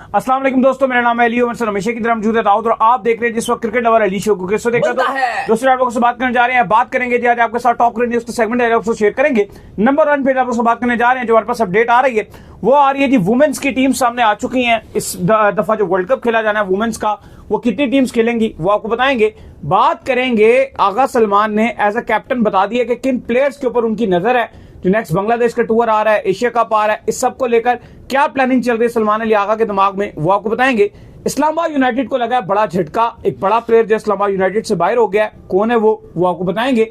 अस्सलाम वालेकुम दोस्तों, मेरा नाम है अली, उमर हमेशा की तरह मौजूद है दाऊद और आप देख रहे हैं जिस वक्त क्रिकेट लवर अली शो को। किसको देखा तो दोस्तों आप लोगों से बात करने जा रहे हैं। बात करेंगे जी आज आपके साथ टॉप क्रिकेट न्यूज का सेगमेंट है, आपको शेयर करेंगे। नंबर 1 पे आप लोगों से बात करने जा रहे हैं, जो हमारे पास अपडेट आ रही है वो आ रही है जी वुमेन्स की टीम सामने आ चुकी है। इस दफा जो वर्ल्ड कप खेला जाना है वुमेन्स का, वो कितनी टीम्स खेलेंगी वो आपको बताएंगे। बात करेंगे आगा सलमान ने एज अ कैप्टन बता दिया कि किन प्लेयर्स के ऊपर उनकी नजर है। जो नेक्स्ट बांग्लादेश का टूर आ रहा है, एशिया कप आ रहा है, इस सब को लेकर क्या प्लानिंग चल रही है सलमान अली आगा के दिमाग में, वो आपको बताएंगे। इस्लामाबाद यूनाइटेड को लगा है बड़ा झटका, एक बड़ा प्लेयर जो इस्लामाबाद यूनाइटेड से बाहर हो गया है, कौन है वो आपको बताएंगे।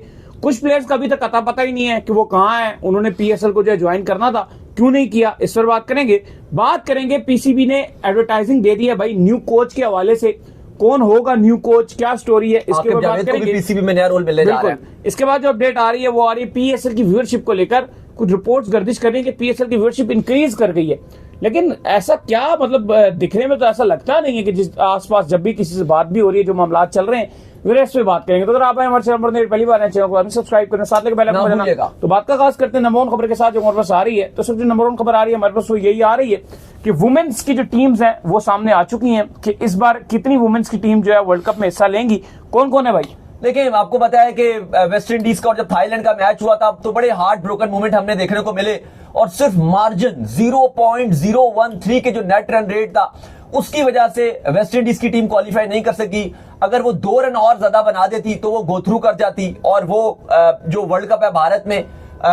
कुछ प्लेयर्स का अभी तक अता पता ही नहीं है कि वो कहां है, उन्होंने पीएसएल को जो ज्वाइन करना था क्यों नहीं किया, इस पर बात करेंगे। बात करेंगे पीसीबी ने एडवर्टाइजिंग दे दी है भाई न्यू कोच के हवाले से, कौन होगा न्यू कोच, क्या स्टोरी है, इसके ऊपर बात करेंगे। पीसीबी में नया रोल मिलने जा रहा है। इसके बाद जो अपडेट आ रही है वो आ रही है पीएसएल की व्यूअरशिप को लेकर। कुछ रिपोर्ट्स गर्दिश कर रही है कि पीएसएल की व्यूअरशिप इंक्रीज कर गई है, लेकिन ऐसा क्या मतलब दिखने में तो ऐसा लगता नहीं है कि जिस आसपास जब भी किसी से बात भी हो रही है, जो मामला चल रहे हैं फिर इस पे बात करेंगे। तो अगर आप हमारे चैनल पर पहली बार चैनल को सब्सक्राइब करें, साथ लेकर बेल आइकन बजाना। तो बात का खास करते हैं नंबर 1 खबर के साथ जो हमारे पास आ रही है। तो सबसे नंबर 1 खबर आ रही है हमारे पास वो यही आ रही है कि वुमेन्स की जो टीम्स हैं वो सामने आ चुकी हैं कि इस बार कितनी वुमेन्स की टीम जो है वर्ल्ड कप में हिस्सा लेंगी, कौन कौन है भाई। देखिए आपको पता है कि वेस्ट इंडीज का और जब थाईलैंड का मैच हुआ था तो बड़े हार्ट ब्रोकन मोमेंट हमने देखने को मिले, और सिर्फ मार्जिन 0.013 के जो नेट रन रेट था उसकी वजह से वेस्ट इंडीज की टीम क्वालिफाई नहीं कर सकी। अगर वो 2 रन और ज्यादा बना देती तो वो गो थ्रू कर जाती और वो जो वर्ल्ड कप है भारत में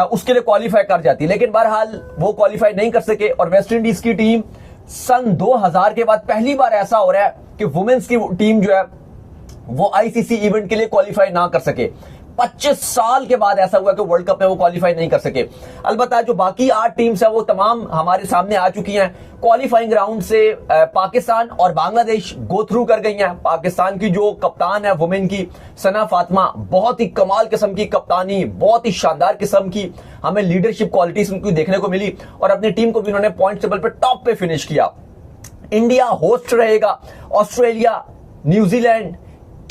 उसके लिए क्वालिफाई कर जाती, लेकिन बहरहाल वो क्वालिफाई नहीं कर सके। और वेस्ट इंडीज की टीम सन 2000 के बाद पहली बार ऐसा हो रहा है कि वुमेन्स की टीम जो है वो आईसीसी इवेंट के लिए क्वालिफाई ना कर सके। 25 साल के बाद ऐसा हुआ कि वर्ल्ड कप में वो क्वालिफाई नहीं कर सके। अलबत्ता जो बाकी 8 टीम्स है वो तमाम हमारे सामने आ चुकी हैं। क्वालिफाइंग राउंड से पाकिस्तान और बांग्लादेश गो थ्रू कर गई हैं। पाकिस्तान की जो कप्तान है वुमेन की सना फातिमा, बहुत ही कमाल किस्म की कप्तानी, बहुत ही शानदार किस्म की हमें लीडरशिप क्वालिटीज उनकी देखने को मिली और अपनी टीम को भी उन्होंने पॉइंट टेबल पे टॉप पे फिनिश किया। इंडिया होस्ट रहेगा, Australia, New Zealand,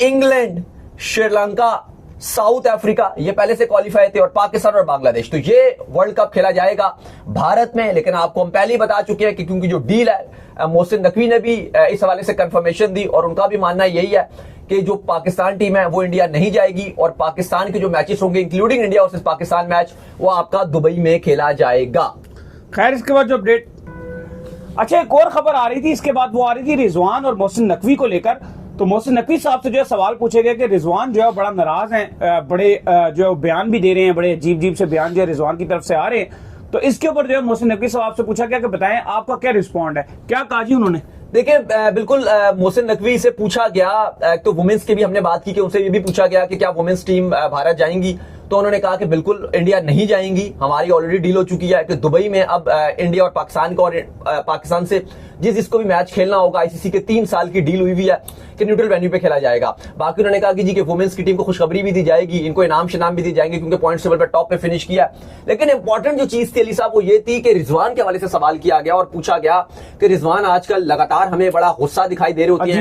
England, Sri Lanka, south Africa ये पहले से क्वालिफाई थे, और पाकिस्तान और बांग्लादेश। तो ये वर्ल्ड कप खेला जाएगा भारत में। लेकिन आपको हम पहले ही बता चुके हैं कि क्योंकि जो डील है मोहसिन नकवी ने भी इस हवाले से कंफर्मेशन दी और उनका भी मानना यही है कि जो पाकिस्तान टीम है वो इंडिया नहीं जाएगी और पाकिस्तान के जो मैचेस होंगे including India versus Pakistan match वो आपका दुबई में खेला जाएगा। खैर इसके बाद जो अपडेट, अच्छा एक और खबर आ रही थी इसके बाद, वो आ रही थी रिजवान और मोहसिन नकवी को लेकर। तो मोहसिन नकवी साहब से जो है सवाल पूछे गए कि रिजवान जो है बड़ा नाराज हैं, बड़े जो है बयान भी दे रहे हैं, बड़े अजीब से बयान जो है रिजवान की तरफ से आ रहे हैं। तो इसके ऊपर जो है मोहसिन नकवी साहब से पूछा गया कि बताएं आपका क्या रिस्पॉन्ड है, क्या कहा जी उन्होंने। देखिए बिल्कुल मोहसिन नकवी से पूछा गया, तो वुमेन्स की भी हमने बात की कि उनसे ये भी पूछा गया कि क्या वुमेन्स टीम भारत जाएंगी, तो उन्होंने कहा कि बिल्कुल इंडिया नहीं जाएंगी। हमारी ऑलरेडी डील हो चुकी है कि दुबई में अब इंडिया और पाकिस्तान को, और पाकिस्तान से जिसको भी मैच खेलना होगा आईसीसी के 3 साल की डील हुई है कि न्यूट्रल वेन्यू पे खेला जाएगा। बाकी उन्होंने कहा कि जी कि वुमेन्स की टीम को खुशखबरी भी दी जाएगी, इनको इनाम शनाम भी दी जाएंगे क्योंकि पॉइंट्स टेबल पे टॉप पे फिनिश किया। लेकिन इंपॉर्टेंट जो चीज थी अली साहब वो ये थी कि रिजवान के हवाले से सवाल किया गया और पूछा गया कि रिजवान आजकल लगातार हमें बड़ा गुस्सा दिखाई दे रहे होते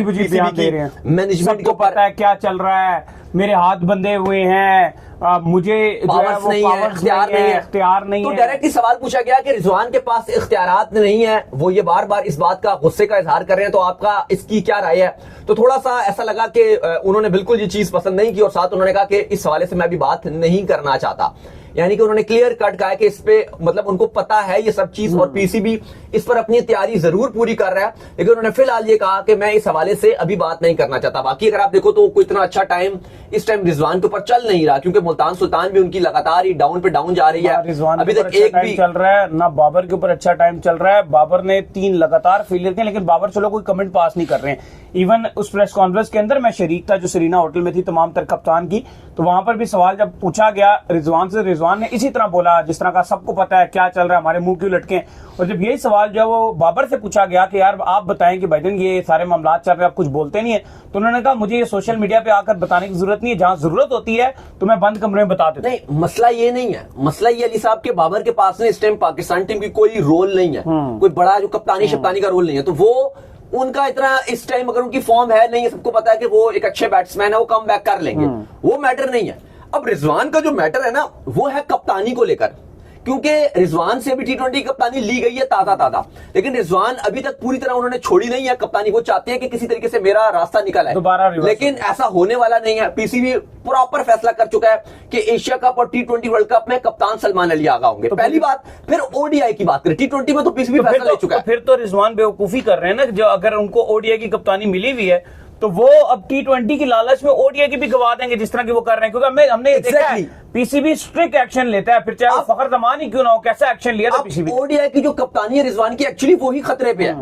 हैं, मैनेजमेंट को पता है क्या चल रहा है, मेरे हाथ बंधे हुए हैं, मुझे पावर्स नहीं है, इख्तियार नहीं है। तो डायरेक्टली सवाल पूछा गया कि रिजवान के पास इख्तियारात नहीं है, वो ये बार बार इस बात का गुस्से का इजहार कर रहे हैं, तो आपका इसकी क्या राय है। तो थोड़ा सा ऐसा लगा कि उन्होंने बिल्कुल ये चीज पसंद नहीं की और साथ उन्होंने कहा कि इस हवाले से मैं भी बात नहीं करना चाहता। यानी कि उन्होंने क्लियर कट कहा कि इस पे मतलब उनको पता है ये सब चीज और पीसीबी इस पर अपनी तैयारी जरूर पूरी कर रहा है, लेकिन उन्होंने फिलहाल ये कहा कि मैं इस हवाले से अभी बात नहीं करना चाहता। बाकी अगर आप देखो तो कोई इतना अच्छा टाइम इस टाइम रिजवान के ऊपर चल नहीं रहा क्योंकि मुल्तान सुल्तान भी उनकी लगातार ही डाउन पे डाउन जा रही है। अभी तक एक भी चल रहा है ना, बाबर के ऊपर अच्छा टाइम चल रहा है। बाबर ने 3 लगातार फेलियर किए, लेकिन बाबर चलो कोई कमेंट पास नहीं कर रहे हैं। इवन उस प्रेस कॉन्फ्रेंस के अंदर मैं शरीक था जो सरीना होटल में थी तमाम तर कप्तान की, तो वहां पर भी सवाल जब पूछा गया रिजवान से, रिजवान ने इसी तरह बोला जिस तरह का सबको पता है क्या चल रहा है, हमारे मुंह क्यों लटके। और जब यही सवाल जो है वो बाबर से पूछा गया कि यार आप बताएं कि भाईजान ये सारे मामला चल रहे हैं, आप कुछ बोलते नहीं है, तो उन्होंने कहा मुझे ये सोशल मीडिया पे आकर बताने की जरूरत नहीं है, जहां जरूरत होती है तो मैं बंद कमरे में बता देता हूं। नहीं, मसला ये नहीं है, मसला ये अली साहब के बाबर के पास में इस टाइम पाकिस्तान टीम की कोई रोल नहीं है, कोई बड़ा जो कप्तानी शप्तानी का रोल नहीं है, तो वो उनका इतना इस टाइम अगर उनकी फॉर्म है नहीं है, सबको पता है कि वो एक अच्छे बैट्समैन है, वो कम बैक कर लेंगे, वो मैटर नहीं है। अब रिजवान का जो मैटर है ना वो है कप्तानी को लेकर क्योंकि रिजवान से भी T20 कप्तानी ली गई है ताजा, लेकिन रिजवान अभी तक पूरी तरह उन्होंने छोड़ी नहीं है कप्तानी। वो चाहते हैं कि किसी तरीके से मेरा रास्ता निकल आए दोबारा, लेकिन ऐसा होने वाला नहीं है। पीसीबी प्रॉपर फैसला कर चुका है कि एशिया कप और T20 वर्ल्ड कप में कप्तान सलमान अली आगा होंगे। पहली बात। फिर ओडीआई की बात करें, T20 में तो पीसीबी फैसला ले चुका है। फिर तो रिजवान बेवकूफी कर रहे हैं ना, जो अगर उनको ओडीआई की कप्तानी मिली हुई है तो वो अब T20 की लालच में ओडीआई की भी गवा देंगे, जिस तरह की वो कर रहे हैं। क्योंकि हमने देखा है पीसीबी स्ट्रिक्ट एक्शन लेता है, फिर चाहे वो फखर जमान ही क्यों ना हो, कैसा एक्शन लिया था पीसीबी। ओडीआई की जो कप्तानी है रिजवान की, एक्चुअली वो ही खतरे पे है।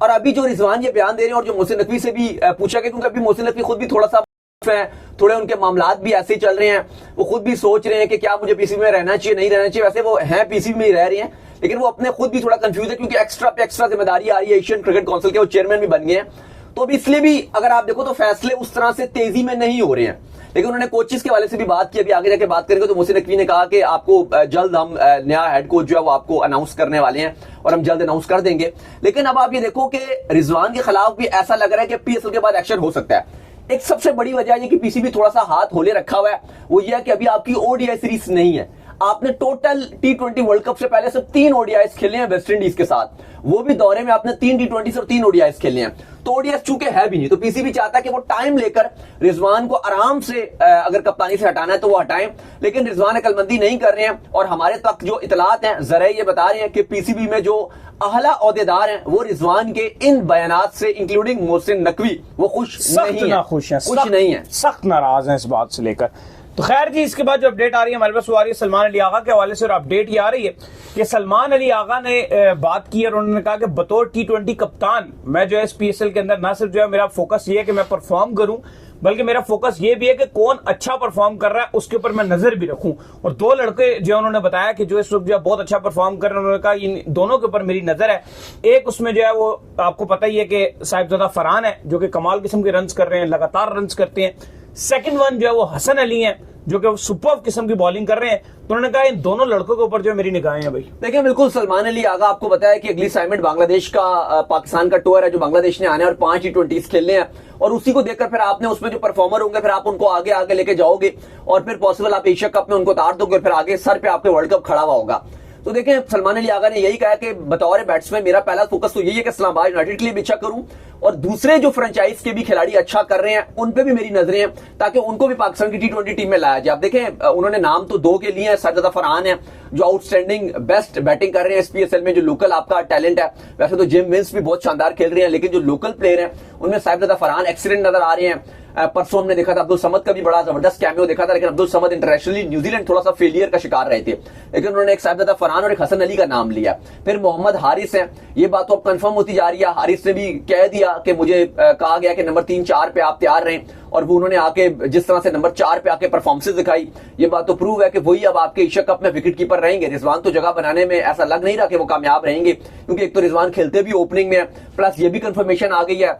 और अभी जो रिजवान ये बयान दे रहे हैं और जो मोहसिन नकवी से भी पूछा गया, क्योंकि अभी मोहसिन नकवी खुद भी थोड़ा सा है, थोड़े उनके मामलात भी ऐसे ही चल रहे हैं, वो खुद भी सोच रहे हैं कि क्या मुझे पीसीबी में रहना चाहिए नहीं रहना चाहिए। वैसे वो हैं पीसीबी में ही रह रही हैं, लेकिन वो अपने खुद भी थोड़ा कंफ्यूज है, क्योंकि एक्स्ट्रा पे एक्स्ट्रा जिम्मेदारी आ रही है। एशियन क्रिकेट काउंसिल के वो चेयरमैन भी बन गए हैं, तो अब इसलिए भी अगर आप देखो तो फैसले उस तरह से तेजी में नहीं हो रहे हैं। लेकिन उन्होंने कोचेस के वाले से भी बात की, अभी आगे जाके बात करेंगे। तो मोहसिन नकवी ने कहा कि आपको जल्द हम नया हेड कोच जो है वो आपको अनाउंस करने वाले हैं और हम जल्द अनाउंस कर देंगे। लेकिन अब आप ये देखो कि रिजवान के खिलाफ भी ऐसा लग रहा है कि पीएसएल के बाद एक्शन हो सकता है। एक सबसे बड़ी वजह ये कि पीसीबी थोड़ा सा हाथ होले रखा हुआ है, वो ये है कि अभी आपकी ओडीआई सीरीज नहीं है। आपने टोटल T20 वर्ल्ड कप से पहले सिर्फ 3 ओडीआईस खेले हैं वेस्ट इंडीज के साथ, वो भी दौरे में आपने 3 T20 और 3 ओडीआईस खेले हैं। तो ओडीआईस चूंकि है भी नहीं, तो पीसीबी चाहता है कि वो टाइम लेकर रिजवान को आराम से अगर कप्तानी से हटाना है तो वो हटाएं, लेकिन रिजवान अकलमंदी नहीं कर रहे हैं। और हमारे तक जो इतलात हैं जरा ये बता रहे हैं कि पीसीबी में जो अहला ओहदेदार हैं वो रिजवान के इन बयानात से, इंक्लूडिंग मोहसिन नकवी, वो खुश नहीं है, सख्त नाराज हैं इस बात से लेकर। तो खैर जी, इसके बाद जो अपडेट आ रही है हमारे पास वो आ रही है सलमान अली आगा के हवाले से। और अपडेट ये आ रही है कि सलमान अली आगा ने बात की और उन्होंने कहा कि बतौर T20 कप्तान मैं जो है इस पीएसएल के अंदर ना सिर्फ जो है मेरा फोकस ये है कि मैं परफॉर्म करूं, बल्कि मेरा फोकस ये भी है कि कौन अच्छा परफॉर्म कर रहा है उसके ऊपर मैं नजर भी रखूं। और 2 लड़के जो उन्होंने बताया कि जो इस वक्त जो बहुत अच्छा परफॉर्म कर रहे हैं, उन्होंने कहा इन दोनों के ऊपर मेरी नजर है। एक उसमें जो है वो आपको पता ही है कि साहिबजादा फरहान है, जो कि कमाल किस्म के रन्स कर रहे हैं, लगातार रन्स करते हैं। सेकंड वन जो है वो हसन अली है, जो कि सुपर किस्म की बॉलिंग कर रहे हैं। तो उन्होंने कहा इन दोनों लड़कों के ऊपर जो है मेरी निगाहें हैं भाई। देखिए बिल्कुल, सलमान अली आगा आपको बताया कि अगली असाइनमेंट बांग्लादेश का पाकिस्तान का टूर है, जो बांग्लादेश ने आना है और 5 T20 खेलने हैं। और उसी को देखकर फिर आपने उसमें जो परफॉर्मर होंगे फिर आप उनको आगे आगे लेके जाओगे और फिर पॉसिबल आप एशिया कप में उनको उतार दोगे और फिर आगे सर पे आपके वर्ल्ड कप खड़ा हुआ होगा। तो देखें, सलमान अली आगा ने यही कहा कि बतौर बैट्समैन मेरा पहला फोकस तो यही है कि इस्लामाबाद यूनाइटेड के लिए भी अच्छा करूं और दूसरे जो फ्रेंचाइज के भी खिलाड़ी अच्छा कर रहे हैं उन पे भी मेरी नजरें हैं, ताकि उनको भी पाकिस्तान की T20 टीम में लाया जाए। आप देखें, उन्होंने नाम तो 2 के लिए हैं। साहिबजादा फरहान है जो आउटस्टैंडिंग बेस्ट बैटिंग कर रहे हैं इस पीएसएल में, जो लोकल आपका टैलेंट है। वैसे तो जिम विंस भी बहुत शानदार खेल रहे हैं, लेकिन जो लोकल प्लेयर हैं उनमें साहिबजादा फरहान एक्सीलेंट नजर आ रहे हैं। परसों हमने देखा था अब्दुल समद का भी बड़ा जबरदस्त कैमियो देखा था, लेकिन अब्दुल समद इंटरनेशनली न्यूजीलैंड थोड़ा सा फेलियर का शिकार रहे थे, लेकिन उन्होंने एक साहिबजादा फरहान और एक हसन अली का नाम लिया। फिर मोहम्मद हारिस है, ये बात तो अब कंफर्म होती जा रही है। हारिस ने भी कह दिया कि मुझे कहा गया कि नंबर 3-4 पे आप तैयार रहें, और वो उन्होंने आके जिस तरह से नंबर 4 पे आके परफॉर्मेंस दिखाई, ये बात तो प्रूव है कि वही अब आपके एशिया कप में विकेट कीपर रहेंगे। रिजवान तो जगह बनाने में ऐसा लग नहीं रहा कि वो कामयाब रहेंगे, क्योंकि एक तो रिजवान खेलते भी ओपनिंग में है, प्लस ये भी कंफर्मेशन आ गई है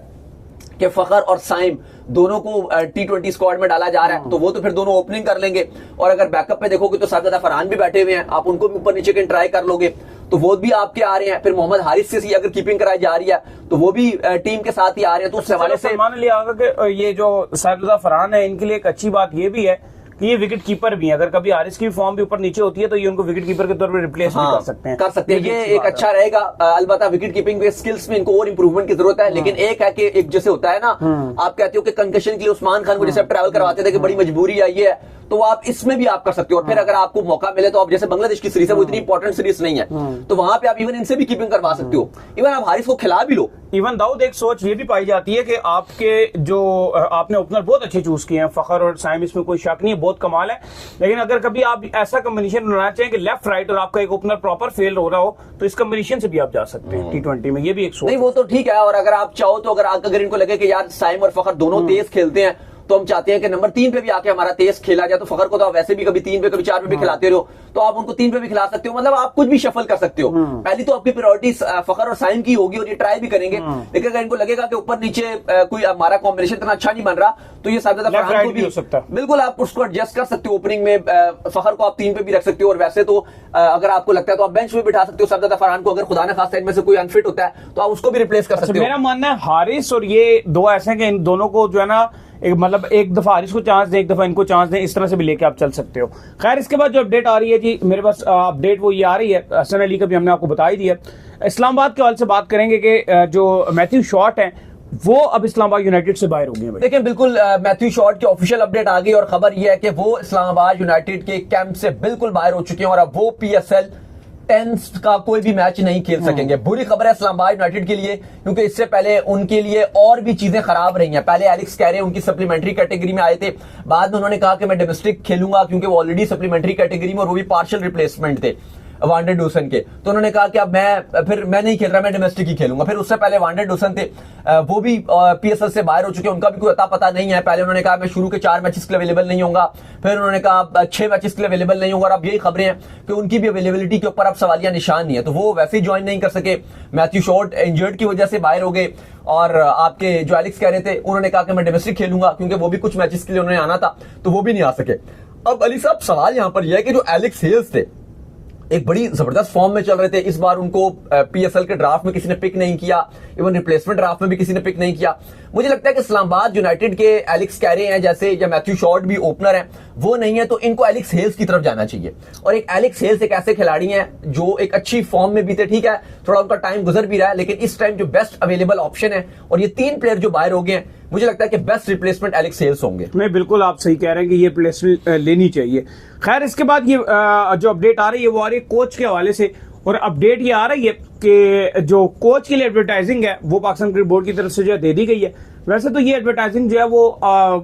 कि फखर और साइम दोनों को T20 स्क्वाड में डाला जा रहा है, तो वो तो फिर दोनों ओपनिंग कर लेंगे। और अगर बैकअप पे देखोगे तो साहिबजादा फरहान भी बैठे हुए हैं, आप उनको भी ऊपर नीचे के ट्राई कर लोगे तो वो भी आपके आ रहे हैं। फिर मोहम्मद हारिस से अगर कीपिंग कराई जा रही है तो वो भी टीम के साथ ही आ रहे हैं। तो उस हवाले से सलमान अली आगा के ये जो साहिबजादा फरहान है, इनके लिए एक अच्छी बात ये भी है कि ये विकेट कीपर भी है। अगर कभी हारिस की फॉर्म भी ऊपर नीचे होती है तो ये उनको विकेट कीपर के तौर पर रिप्लेस भी कर सकते हैं। ये एक अच्छा रहेगा। अलबत्ता विकेट कीपिंग के स्किल्स में इनको और इंप्रूवमेंट की जरूरत है। लेकिन एक है कि एक जैसे होता है ना, आप कहते हो कि कंकशन के लिए उस्मान खान को जैसे ट्रैवल करवाते थे कि बड़ी मजबूरी आई है, तो आप इसमें भी आप कर सकते हो। और फिर अगर आपको मौका मिले तो आप जैसे बांग्लादेश की सीरीज है वो इतनी इंपॉर्टेंट सीरीज नहीं है, तो वहां पे आप इवन इनसे भी कीपिंग करवा सकते हो। इवन आप हारिस को खिला भी लो। इवन दाऊद, एक सोच ये भी पाई जाती है कि आपके जो आपने ओपनर बहुत अच्छे चूज किए हैं, फखर और साइम, इसमें कोई शक नहीं है, बहुत कमाल है। लेकिन अगर कभी आप ऐसा कॉम्बिनेशन बनाना चाहें कि लेफ्ट राइट और आपका एक ओपनर प्रॉपर फेल हो रहा हो, तो इस कॉम्बिनेशन से भी आप जा सकते हैं T20 में। ये भी एक सोच नहीं, वो तो ठीक है। और अगर आप चाहो तो अगर इनको लगे कि यार साइम और फखर दोनों तेज खेलते हैं, तो हम चाहते हैं कि नंबर 3 पे भी आके हमारा तेज खेला जाए। तो फखर को तो आप वैसे भी कभी 3 पे कभी 4 पे भी खिलाते रहो, तो आप उनको 3 पे भी खिला सकते हो। मतलब आप कुछ भी शफल कर सकते हो। पहली तो आपकी प्रायोरिटी फखर और साइम की होगी और ये ट्राई भी करेंगे। लेकिन अगर इनको लगेगा कि ऊपर नीचे कोई हमारा कॉम्बिनेशन इतना अच्छा नहीं बन रहा, तो ये साहिबजादा फरहान को भी हो सकता है। बिल्कुल, आप उसको एडजस्ट कर सकते हो। ओपनिंग में फखर को आप 3 पे भी रख सकते हो, और वैसे तो अगर आपको लगता है तो आप बेंच पे बिठा सकते हो साहिबजादा फरहान को। अगर खुदा न खास्ता इनमें से कोई अनफिट होता है तो आप उसको भी रिप्लेस कर सकते हो। मेरा मानना है हारिस और ये 2 ऐसे हैं कि इन दोनों को जो है ना एक मतलब एक दफा हारिस को चांस दें, एक दफा इनको चांस दें, इस तरह से भी लेके आप चल सकते हो। खैर इसके बाद जो अपडेट आ रही है जी मेरे पास अपडेट वो ये आ रही है, हसन अली का भी हमने आपको बता ही दिया। इस्लामाबाद के हवाले से बात करेंगे कि जो मैथ्यू शॉर्ट है वो अब इस्लामाबाद यूनाइटेड से बाहर हो गए। देखिए बिल्कुल मैथ्यू शॉर्ट की ऑफिशियल अपडेट आ गई और खबर यह है कि वो इस्लामाबाद यूनाइटेड के कैंप से बिल्कुल बाहर हो चुके हैं और अब वो PSL 10 का कोई भी मैच नहीं खेल सकेंगे। बुरी खबर है इस्लामाबाद यूनाइटेड के लिए, क्योंकि इससे पहले उनके लिए और भी चीजें खराब रही हैं। पहले एलेक्स कैरे उनकी सप्लीमेंट्री कैटेगरी में आए थे, बाद में उन्होंने कहा कि मैं डोमेस्टिक खेलूंगा, क्योंकि वो ऑलरेडी सप्लीमेंट्री कैटेगरी में और वो भी पार्शियल रिप्लेसमेंट थे वांडर डूसन के। तो उन्होंने कहा कि अब मैं नहीं खेल रहा, मैं डोमेस्टिक ही खेलूंगा। फिर उससे पहले वांडर डूसन थे, वो भी PSL से बाहर हो चुके हैं, उनका भी कोई अता पता नहीं है। पहले उन्होंने कहा मैं शुरू के 4 मैचेस के लिए अवेलेबल नहीं होगा, फिर उन्होंने कहा 6 मैचेस के लिए अवेलेबल नहीं होगा, और अब यही खबरें हैं कि उनकी भी अवेलेबिलिटी के ऊपर अब सवालिया निशान नहीं है, तो वो वैसे ही ज्वाइन नहीं कर सके। मैथ्यू शॉर्ट इंजर्ड की वजह से बाहर हो गए, और आपके जो एलेक्स कह रहे थे उन्होंने कहा कि मैं डोमेस्टिक खेलूंगा, क्योंकि वो भी कुछ मैचेस के लिए उन्होंने आना था, तो वो भी नहीं आ सके। अब अली साहब सवाल यहां पर यह है कि जो एलेक्स हेल्स थे एक बड़ी जबरदस्त फॉर्म में चल रहे थे, इस बार उनको PSL के ड्राफ्ट में किसी ने पिक नहीं किया, इवन रिप्लेसमेंट ड्राफ्ट में भी किसी ने पिक नहीं किया। मुझे लगता है कि इस्लामाबाद यूनाइटेड के एलेक्स कैरे हैं जैसे, या मैथ्यू शॉर्ट भी ओपनर हैं, वो नहीं है, तो इनको एलेक्स हेल्स की तरफ जाना चाहिए। और एक एलेक्स हेल्स एक ऐसे खिलाड़ी हैं जो एक अच्छी फॉर्म में भी थे, ठीक है थोड़ा उनका टाइम गुजर भी रहा है, लेकिन इस टाइम जो बेस्ट अवेलेबल ऑप्शन है, और ये 3 प्लेयर जो बाहर हो गए हैं, मुझे लगता है कि बेस्ट रिप्लेसमेंट एलेक्स हेल्स होंगे। नहीं बिल्कुल आप सही कह रहे हैं कि ये प्लेसमेंट लेनी चाहिए। खैर इसके बाद ये जो अपडेट आ रही है वो आ रही है कोच के हवाले से, और अपडेट ये आ रही है कि जो कोच के लिए एडवर्टाइजिंग है वो पाकिस्तान क्रिकेट बोर्ड की तरफ से जो है दे दी गई है। वैसे तो ये एडवर्टाइजिंग जो है वो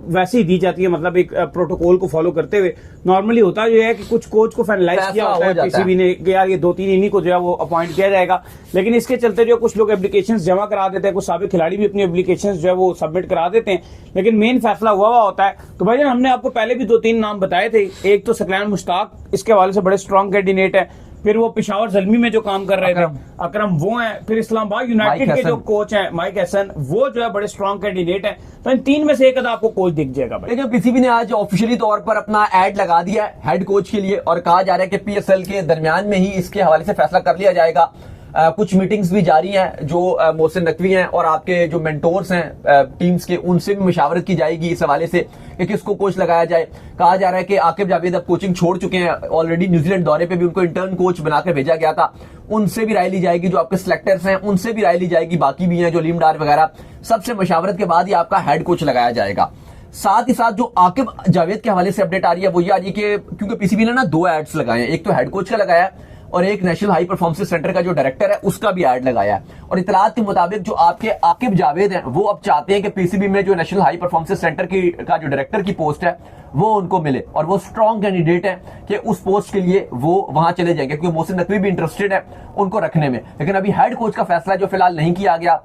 वैसे ही दी जाती है, मतलब एक प्रोटोकॉल को फॉलो करते हुए। नॉर्मली होता जो है कि कुछ कोच को फाइनलाइज किया होता है PCB ने कि यार ये 2-3 इन्हीं को जो है वो अपॉइंट किया जाएगा, लेकिन इसके चलते जो कुछ लोग एप्लीकेशन जमा करा देते हैं, कुछ साबिक खिलाड़ी भी अपनी एप्लीकेशन जो है वो सबमिट करा देते हैं, लेकिन मेन फैसला हुआ होता है। तो भाईजान हमने आपको पहले भी 2-3 नाम बताए थे, एक तो सकलैन मुश्ताक इसके हवाले से बड़े स्ट्रॉन्ग कैंडिडेट है, फिर वो पेशावर जल्मी में जो काम कर रहे थे अकरम वो हैं, फिर इस्लामाबाद यूनाइटेड के जो कोच हैं माइक हसन, वो जो है बड़े स्ट्रॉन्ग कैंडिडेट हैं। तो इन 3 में से एक आपको कोच दिख जाएगा भाई। देखिए PCB ने आज ऑफिशियली तौर पर अपना एड लगा दिया है हेड कोच के लिए, और कहा जा रहा है कि PSL के दरमियान में ही इसके हवाले से फैसला कर लिया जाएगा। कुछ मीटिंग्स भी जारी हैं, जो मोहसिन नकवी हैं और आपके जो मेंटोर्स हैं टीम्स के, उनसे भी मुशावरत की जाएगी इस हवाले से कि किसको कोच लगाया जाए। कहा जा रहा है कि आकिब जावेद अब कोचिंग छोड़ चुके हैं, ऑलरेडी न्यूजीलैंड दौरे पे भी उनको इंटर्न कोच बनाकर भेजा गया था, उनसे भी राय ली जाएगी। जो आपके सिलेक्टर्स हैं उनसे भी राय ली जाएगी, बाकी भी हैं जो लीम डार वगैरह, सबसे मशावरत के बाद ही आपका हेड कोच लगाया जाएगा। साथ ही साथ जो आकिब जावेद के हवाले से अपडेट आ रही है वो ये आ रही है कि क्योंकि PCB ने ना 2 एड्स लगाए हैं, एक तो हेड कोच का लगाया है और एक नेशनल हाई परफॉर्मेंस सेंटर का जो डायरेक्टर है उसका भी ऐड लगाया है। और इतलात के मुताबिक जो आपके आकिब जावेद हैं वो अब चाहते हैं कि PCB में जो नेशनल हाई परफॉर्मेंस सेंटर का जो डायरेक्टर की पोस्ट है वो उनको मिले, और वो स्ट्रॉन्ग कैंडिडेट है कि उस पोस्ट के लिए वो वहां चले जाएंगे, क्योंकि मोहसिन नकवी भी इंटरेस्टेड है उनको रखने में। लेकिन अभी हेड कोच का फैसला जो फिलहाल नहीं किया गया,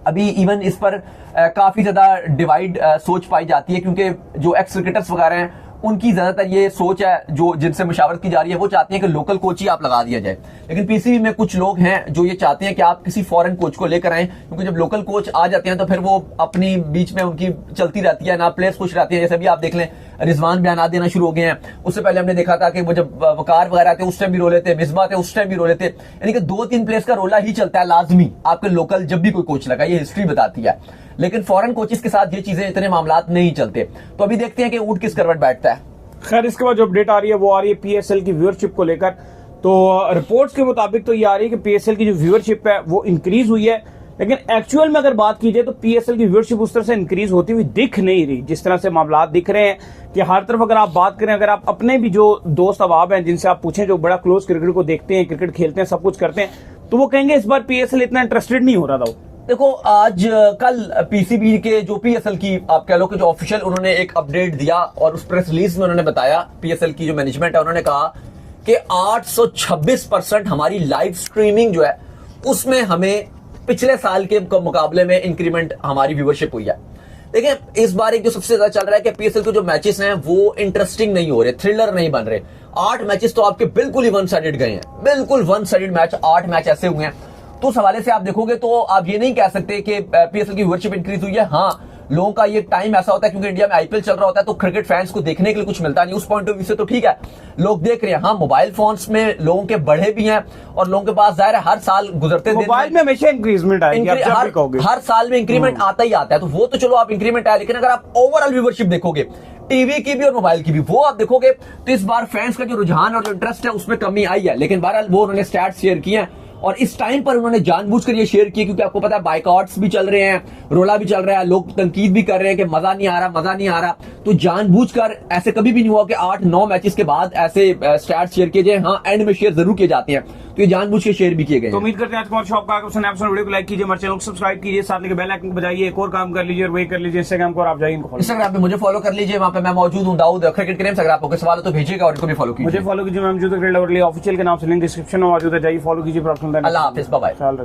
अभी इवन इस पर काफी ज्यादा डिवाइड सोच पाई जाती है, क्योंकि जो एक्स क्रिकेटर्स वगैरह हैं उनकी ज्यादातर ये सोच है, जो जिनसे मुशावरत की जा रही है, वो चाहते हैं कि लोकल कोच ही आप लगा दिया जाए। लेकिन PCB में कुछ लोग हैं जो ये चाहते हैं कि आप किसी फॉरेन कोच को लेकर आएं, क्योंकि जब लोकल कोच आ जाते हैं तो फिर वो अपनी बीच में उनकी चलती रहती है ना, प्लेयर्स खुश रहती है। जैसे भी आप देख लें रिजवान बयान देना शुरू हो गए हैं, उससे पहले हमने देखा था कि वो जब वकार वगैरह थे उस टाइम भी रोले थे, मिसबा थे उस टाइम भी रोले थे, यानी कि 2-3 प्लेयर्स का रोला ही चलता है लाजमी आपके लोकल जब भी कोई कोच लगा, ये हिस्ट्री बताती है। लेकिन फॉरेन कोचेस के साथ ये चीजें, इतने मामलात नहीं चलते। तो अभी देखते हैं कि ऊंट किस करवट बैठता है। खैर इसके बाद जो अपडेट आ रही है वो आ रही है PSL की व्यूअरशिप को लेकर। तो रिपोर्ट्स के मुताबिक तो ये आ रही है कि PSL की जो व्यूअरशिप है वो इंक्रीज हुई है, लेकिन एक्चुअल में अगर बात की जाए तो PSL की व्यूअरशिप उस तरह से इंक्रीज होती हुई दिख नहीं रही, जिस तरह से मामला दिख रहे हैं कि हर तरफ अगर आप बात करें, अगर आप अपने भी जो दोस्त अहबाब हैं जिनसे आप पूछें, जो बड़ा क्लोज क्रिकेट को देखते हैं, क्रिकेट खेलते हैं, सब कुछ करते हैं, तो वो कहेंगे इस बार PSL इतना इंटरेस्टेड नहीं हो रहा था। देखो आज कल PCB के जो PSL की आप कह लो कि जो ऑफिशियल उन्होंने एक अपडेट दिया, और उस प्रेस रिलीज में उन्होंने बताया, PSL की जो मैनेजमेंट है उन्होंने कहा कि 826% हमारी लाइव स्ट्रीमिंग जो है उसमें हमें पिछले साल के मुकाबले में इंक्रीमेंट हमारी व्यूअरशिप हुई है। देखिए इस बार एक जो सबसे ज्यादा चल रहा है कि PSL के जो मैचेस हैं वो इंटरेस्टिंग नहीं हो रहे, थ्रिलर नहीं बन रहे। 8 मैचेस तो आपके बिल्कुल ही वन साइडेड गए हैं, बिल्कुल वन साइडेड मैच, 8 मैच ऐसे हुए हैं। तो उस हवाले से आप देखोगे तो आप ये नहीं कह सकते कि PSL की व्यूअरशिप इंक्रीज हुई है। हाँ, लोगों का ये टाइम ऐसा होता है क्योंकि इंडिया में आईपीएल चल रहा होता है, तो क्रिकेट फैंस को देखने के लिए कुछ मिलता नहीं। उस पॉइंट ऑफ व्यू से तो ठीक है, लोग देख रहे हैं। हाँ, मोबाइल फोन्स में लोगों के बढ़े भी हैं और लोगों के पास जाहिर है हर साल गुजरते दिन मोबाइल में हमेशा इंक्रीजमेंट आएगी, आप जब भी कहोगे। हर साल में इंक्रीमेंट आता ही आता है, तो वो तो चलो आप इंक्रीमेंट आया, लेकिन अगर आप ओवरऑल व्यूवरशिप देखोगे टीवी की भी और मोबाइल की भी, वो आप देखोगे तो इस बार फैंस का जो रुझान और जो इंटरेस्ट है उसमें कमी आई है। लेकिन बहरहाल वो उन्होंने स्टैट्स शेयर किए हैं और इस टाइम पर उन्होंने जानबूझकर ये शेयर किए क्योंकि आपको पता है बाइकआउट्स भी चल रहे हैं, रोला भी चल रहा है, लोग तनकीद भी कर रहे हैं कि मजा नहीं आ रहा, मजा नहीं आ रहा। तो जानबूझकर, ऐसे कभी भी नहीं हुआ कि 8-9 मैचेस के बाद ऐसे स्टैट्स शेयर किए जाए। हाँ, एंड में शेयर जरूर किए जाते हैं, तो ये जानबूझ के शेयर भी किए गए। तो उम्मीद करते हैं आज हमारे शॉप का आपको वीडियो को लाइक कीजिए, हमारे चैनल को सब्सक्राइब कीजिए, साथ लेके बेल आइकन को बजाइए, एक और काम कर लीजिए और वही कर लीजिए इंस्टाग्राम को, और आप जाइए इनको फॉलो। इंस्टाग्राम पे मुझे फॉलो कर लीजिए, वहां पे मैं मौजूद हूँ, दाऊद क्रिकेट क्रेम्स। अगर आपको कोई सवाल हो तो भेजिएगा और इनको भी फॉलो कीजिए। मुझे फॉलो कीजिए, मैं मौजूद ऑफिशियल के नाम से लिंक डिस्क्रिप्शन में मौजूद है, जाइए फॉलो कीजिए। अल्लाह हाफिज, बाय बाय।